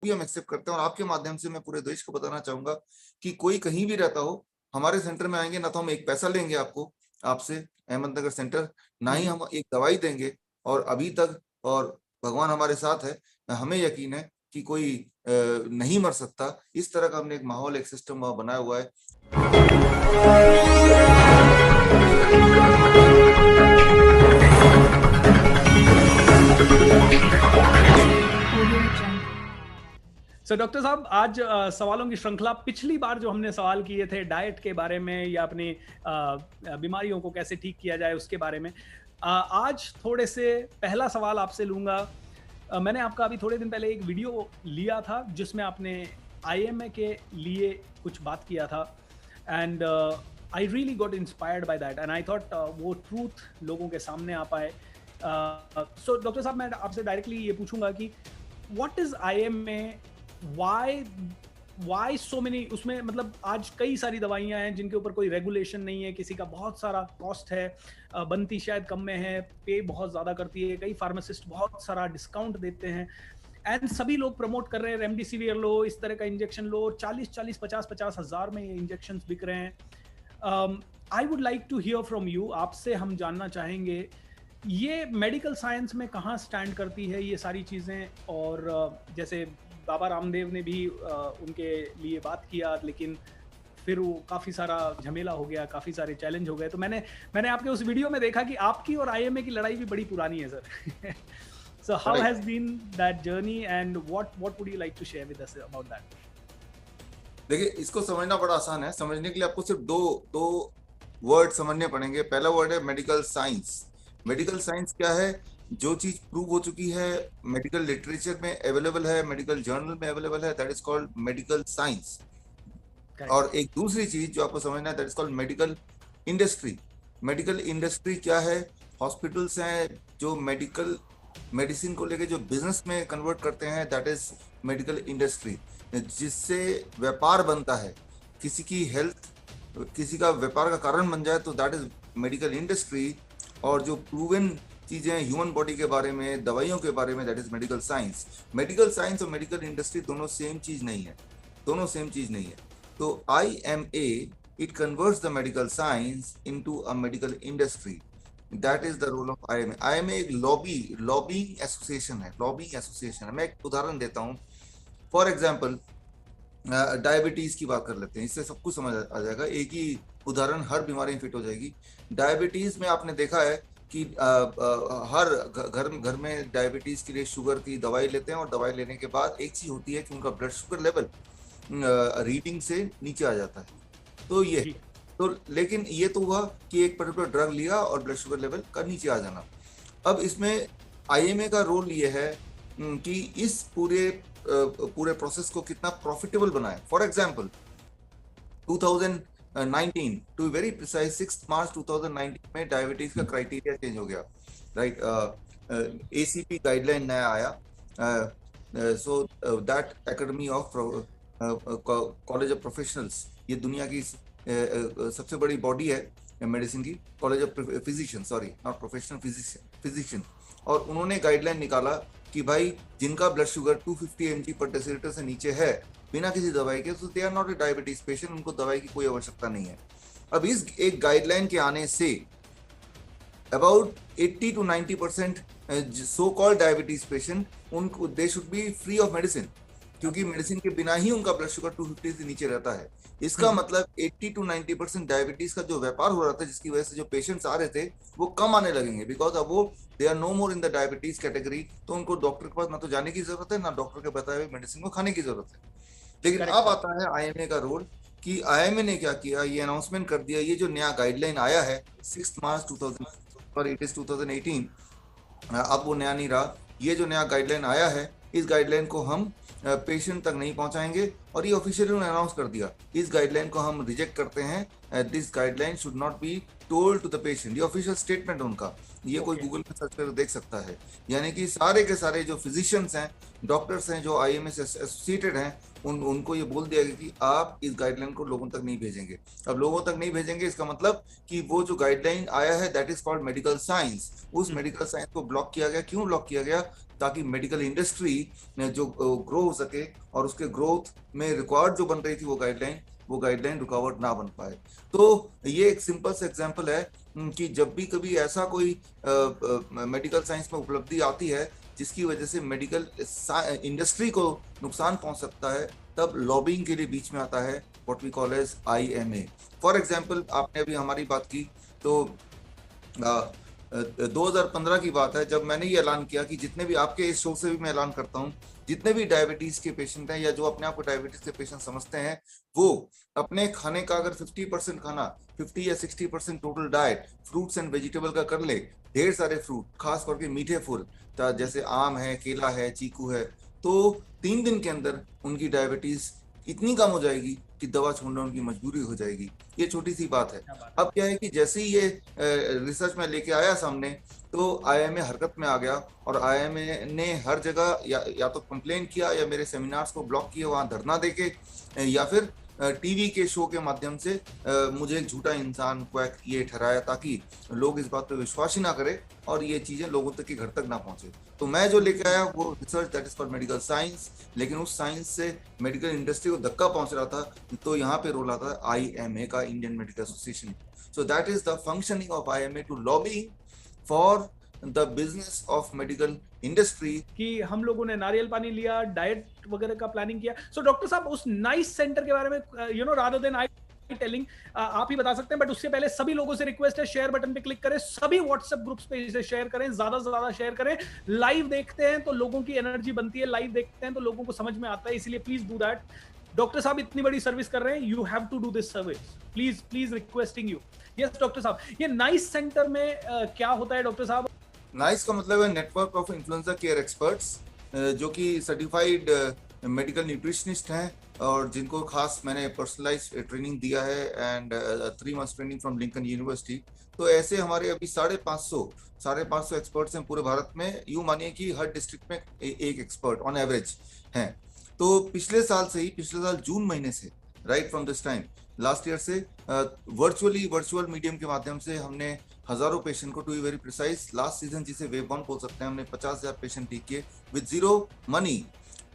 भी हम एक्सेप्ट करते हैं और आपके माध्यम से मैं पूरे देश को बताना चाहूंगा कि कोई कहीं भी रहता हो, हमारे सेंटर में आएंगे ना तो हम एक पैसा लेंगे आपको आपसे अहमदनगर सेंटर, ना ही हम एक दवाई देंगे। और अभी तक और भगवान हमारे साथ है, हमें यकीन है कि कोई नहीं मर सकता। इस तरह का हमने एक माहौल, एक सिस्टम वहाँ बनाया हुआ है। डॉक्टर साहब, आज सवालों की श्रृंखला, पिछली बार जो हमने सवाल किए थे डाइट के बारे में या अपनी बीमारियों को कैसे ठीक किया जाए उसके बारे में, आज थोड़े से पहला सवाल आपसे लूंगा। मैंने आपका अभी थोड़े दिन पहले एक वीडियो लिया था जिसमें आपने आईएमए के लिए कुछ बात किया था, and I really got inspired by that and I thought वो ट्रूथ लोगों के सामने आ पाए। सो डॉक्टर साहब, मैं आपसे डायरेक्टली ये पूछूंगा कि what is IMA, why why so many, उसमें मतलब आज कई सारी दवाइयां हैं जिनके ऊपर कोई रेगुलेशन नहीं है, किसी का बहुत सारा कॉस्ट है, बनती शायद कम में है, पे बहुत ज्यादा करती है, कई फार्मासिस्ट बहुत सारा डिस्काउंट देते हैं, एंड सभी लोग प्रमोट कर रहे हैं रेमडेसिविर लो, इस तरह का इंजेक्शन लो, 40-40 50-50 हजार में ये इंजेक्शन बिक रहे हैं। I would like to hear from you, आपसे हम जानना चाहेंगे ये मेडिकल साइंस में कहाँ स्टैंड करती है ये सारी चीज़ें। और जैसे बाबा रामदेव ने भी उनके लिए बात किया, लेकिन फिर वो काफ़ी सारा झमेला हो गया, काफ़ी सारे चैलेंज हो गए। तो मैंने आपके उस वीडियो में देखा कि आपकी और आईएमए की लड़ाई भी बड़ी पुरानी है sir. So how has been that journey and what would you like to share with us about that? देखिए, इसको समझना बड़ा आसान है। समझने के लिए आपको सिर्फ दो दो वर्ड समझने पड़ेंगे। पहला वर्ड है मेडिकल साइंस। मेडिकल साइंस क्या है? जो चीज प्रूव हो चुकी है, मेडिकल लिटरेचर में अवेलेबल है, मेडिकल जर्नल में अवेलेबल है, that is called medical science. और एक दूसरी चीज जो आपको समझना है, that is called medical industry. Medical industry क्या है? हॉस्पिटल्स हैं जो मेडिसिन को लेके जो बिजनेस में कन्वर्ट करते हैं, दैट इज मेडिकल इंडस्ट्री। जिससे व्यापार बनता है, किसी की हेल्थ, किसी का व्यापार का कारण बन जाए, तो दैट इज मेडिकल इंडस्ट्री। और जो प्रूवन चीजें ह्यूमन बॉडी के बारे में, दवाइयों के बारे में, that is medical science. Medical science और मेडिकल इंडस्ट्री दोनों सेम चीज नहीं है, दोनों सेम चीज नहीं है। तो IMA, it converts the medical science into a medical industry. That is the role of IMA. IMA एक लॉबिंग एसोसिएशन है, लॉबिंग एसोसिएशन है। मैं एक उदाहरण देता हूँ। फॉर एग्जाम्पल, डायबिटीज की बात कर लेते हैं, इससे सब कुछ समझ आ जाएगा। एक ही उदाहरण हर बीमारी में फिट हो जाएगी। डायबिटीज में आपने देखा है कि हर घर में डायबिटीज के लिए शुगर की दवाई लेते हैं, और दवाई लेने के बाद एक चीज होती है कि उनका ब्लड शुगर लेवल रीडिंग से नीचे आ जाता है। तो ये तो लेकिन ये तो हुआ कि एक पर्टिकुलर ड्रग लिया और ब्लड शुगर लेवल का नीचे आ जाना। अब इसमें IMA का रोल ये है कि इस पूरे प्रोसेस को कितना प्रॉफिटेबल बनाए। For example 2019, to very precise 6 March 2019 में डायबिटीज का क्राइटेरिया चेंज हो गया, राइट। ACP गाइडलाइन नया आया। So that academy of college of professionals, ये दुनिया की सबसे बड़ी बॉडी है मेडिसिन की, college of physician, sorry not professional, physician. और उन्होंने गाइडलाइन निकाला कि भाई जिनका ब्लड शुगर 250 mg पर डेसीलिटर से नीचे है बिना किसी दवाई के, तो they are not a diabetes patient, उनको दवाई की कोई आवश्यकता नहीं है। अब इस एक गाइडलाइन के आने से about 80 to 90% so called diabetes patient, उनको they should be free of medicine, क्योंकि मेडिसिन के बिना ही उनका ब्लड शुगर 250 से नीचे रहता है। इसका मतलब 80 to 90% डायबिटीज का जो व्यापार हो रहा था, जिसकी वजह से जो पेशेंट्स आ रहे थे वो कम आने लगेंगे, बिकॉज अब वो they are no more in the diabetes category. तो उनको डॉक्टर के पास ना तो जाने की जरूरत है, ना डॉक्टर के बताए हुए मेडिसिन को खाने की जरूरत है। लेकिन अब आता है IMA का रोल, कि IMA ने क्या किया, ये अनाउंसमेंट कर दिया, ये जो नया गाइडलाइन आया है 6 मार्च 2000, सॉरी इट इज 2018, अब वो नया नहीं रहा। ये जो नया गाइडलाइन आया है, इस गाइडलाइन को हम पेशेंट तक नहीं पहुंचाएंगे, और ये ऑफिशियली उन्होंने अनाउंस कर दिया। इस गाइडलाइन को हम रिजेक्ट करते हैं। This guideline should not be told to the patient. ये ऑफिशियल स्टेटमेंट उनका, ये कोई गूगल पे सर्च कर देख सकता है। यानी कि सारे के सारे जो फिजिशियंस हैं, डॉक्टर्स हैं, जो IMA से एसोसिएटेड हैं, उनको ये बोल दिया गया कि आप इस गाइडलाइन को लोगों तक नहीं भेजेंगे। अब लोगों तक नहीं भेजेंगे, इसका मतलब कि वो जो गाइडलाइन आया है, that is called medical science, उस मेडिकल साइंस को ब्लॉक किया गया। क्यों ब्लॉक किया गया? ताकि मेडिकल इंडस्ट्री जो ग्रो हो सके और उसके ग्रोथ में रिकॉर्ड जो बन रही थी वो गाइडलाइन रुकावट ना बन पाए। तो ये एक सिंपल सा एग्जांपल है कि जब भी कभी ऐसा कोई मेडिकल साइंस में उपलब्धि आती है जिसकी वजह से मेडिकल इंडस्ट्री को नुकसान पहुंच सकता है, तब लॉबिंग के लिए बीच में आता है what we call as IMA। For example, आपने अभी हमारी बात की तो 2015 की बात है जब मैंने ये ऐलान किया कि जितने भी, आपके इस शो से भी मैं ऐलान करता हूँ, जितने भी डायबिटीज के पेशेंट हैं या जो अपने आप को डायबिटीज के पेशेंट समझते हैं, वो अपने खाने का अगर 50% खाना, 50 या 60% total diet fruits and vegetable का कर ले, ढेर सारे फ्रूट, खास करके मीठे फल जैसे आम है, केला है, चीकू है, तो 3 दिन के अंदर उनकी डायबिटीज इतनी कम हो जाएगी कि दवा छोड़ना उनकी मजबूरी हो जाएगी। ये छोटी सी बात है। अब क्या है कि जैसे ही ये रिसर्च में लेके आया सामने, तो IMA हरकत में आ गया और IMA ने हर जगह या तो कंप्लेन किया या मेरे सेमिनार्स को ब्लॉक किए वहां धरना देके, या फिर टीवी के शो के माध्यम से मुझे एक झूठा इंसान क्वैक ये ठहराया ताकि लोग इस बात पे विश्वास ही ना करें और ये चीजें लोगों तक के घर तक ना पहुंचे। तो मैं जो लेके आया वो research that is for medical science, लेकिन उस साइंस से मेडिकल इंडस्ट्री को धक्का पहुंच रहा था, तो यहाँ पे रोल आता है IMA का, Indian medical association. So that is the functioning of IMA to lobby for the business of medical industry. कि हम लोगों ने नारियल पानी लिया, डाइट वगैरह का प्लानिंग किया। सो डॉक्टर साहब, उस नाइस सेंटर के बारे में you know rather than I telling, आप ही बता सकते हैं, बट उससे पहले सभी लोगों से रिक्वेस्ट है, शेयर बटन पे क्लिक करें, सभी व्हाट्सएप ग्रुप्स पे इसे शेयर करें, ज्यादा से ज्यादा शेयर करें। लाइव देखते हैं तो लोगों की एनर्जी बनती है, लाइव देखते हैं तो लोगों को समझ में आता है, इसलिए प्लीज डू दैट। डॉक्टर साहब इतनी बड़ी सर्विस कर रहे हैं, you have to do this service, please please requesting you. Yes doctor साहब, ये नाइस सेंटर में क्या होता है डॉक्टर साहब? नाइस का मतलब है network of influenza care experts, जो कि सर्टिफाइड मेडिकल न्यूट्रिशनिस्ट हैं और जिनको खास मैंने पर्सनलाइज ट्रेनिंग दिया है and 3 months training from Lincoln university. तो ऐसे हमारे अभी 550 एक्सपर्ट्स हैं पूरे भारत में। यूं मानिए कि हर डिस्ट्रिक्ट में एक एक्सपर्ट ऑन एवरेज हैं। तो पिछले साल जून महीने से, right from this time last year से, वर्चुअल मीडियम के माध्यम से हमने हजारों पेशेंट को, to be very precise, last season जिसे वेव 1 बोल सकते हैं, हमने 50,000 पेशेंट ठीक किए with 0 money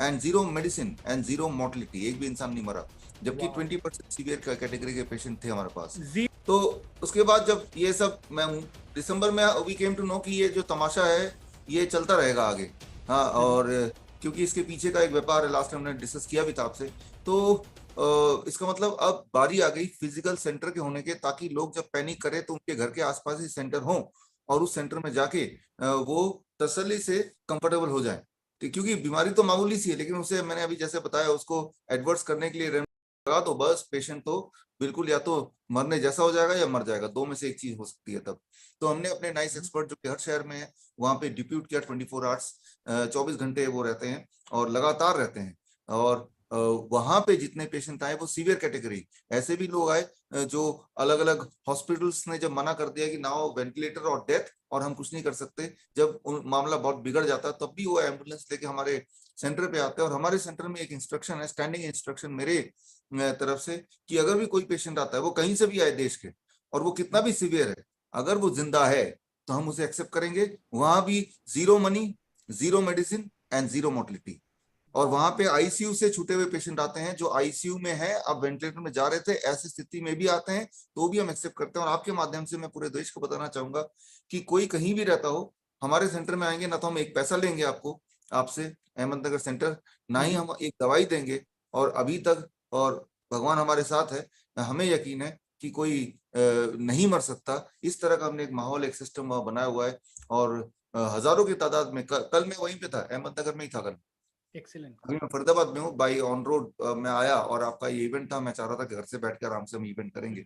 and 0 medicine and 0 mortality. एक भी इंसान नहीं मरा, जबकि 20% सीवियर कैटेगरी के पेशेंट थे हमारे पास। तो उसके बाद जब ये सब, मैं दिसंबर में वी केम टू नो कि ये जो तमाशा है ये चलता रहेगा आगे। हाँ, और क्योंकि इसके पीछे का एक व्यापार है, लास्ट टाइम हमने डिस्कस किया भी था आपसे। तो इसका मतलब अब बारी आ गई फिजिकल सेंटर के होने के, ताकि लोग जब पैनिक करें तो उनके घर के आसपास ही सेंटर हो और उस सेंटर में जाके वो तसल्ली से कंफर्टेबल हो जाए। क्योंकि बीमारी तो मामूली सी है, लेकिन उसे मैंने अभी जैसे बताया, उसको एडवर्स करने के लिए लगा तो बस पेशेंट तो बिल्कुल या तो मरने जैसा हो जाएगा या मर जाएगा, 2 में से एक चीज हो सकती है तब। तो हमने अपने नाइस एक्सपर्ट जो कि हर शहर में है वहां पे डिप्यूट किया, 24 आवर्स 24 घंटे वो रहते हैं और लगातार रहते हैं। और वहां पे जितने पेशेंट आए वो सीवियर कैटेगरी, ऐसे भी लोग आए जो अलग अलग हॉस्पिटल्स ने जब मना कर दिया कि नाउ वेंटिलेटर और डेथ और हम कुछ नहीं कर सकते, जब मामला बहुत बिगड़ जाता है, तब भी वो एम्बुलेंस लेके हमारे सेंटर पे आते हैं। और हमारे सेंटर में एक इंस्ट्रक्शन है, स्टैंडिंग इंस्ट्रक्शन मेरे तरफ से, कि अगर भी कोई पेशेंट आता है, वो कहीं से भी आए देश के, और वो कितना भी सीवियर है, अगर वो जिंदा है तो हम उसे एक्सेप्ट करेंगे। वहां भी 0 मनी, 0 मेडिसिन एंड 0 मोर्टलिटी। और वहां पे आईसीयू से छूटे हुए पेशेंट आते हैं जो आईसीयू में है, अब वेंटिलेटर में जा रहे थे, ऐसी स्थिति में भी आते हैं, तो भी हम एक्सेप्ट करते हैं। और आपके माध्यम से मैं पूरे देश को बताना चाहूंगा कि कोई कहीं भी रहता हो, हमारे सेंटर में आएंगे ना तो हम एक पैसा लेंगे आपसे, अहमदनगर सेंटर, ना ही हम एक दवाई देंगे। और अभी तक, और भगवान हमारे साथ है, हमें यकीन है कि कोई नहीं मर सकता। इस तरह का हमने एक माहौल, एक सिस्टम वहां बनाया हुआ है। और हजारों की तादाद में, कल मैं वहीं पे था, अहमदनगर में ही था कल। एक्सीलेंट। अभी मैं फरीदाबाद में हूँ, बाई ऑन रोड मैं आया और आपका ये इवेंट था। मैं चाह रहा था कि घर से बैठ कर आराम से हम इवेंट करेंगे।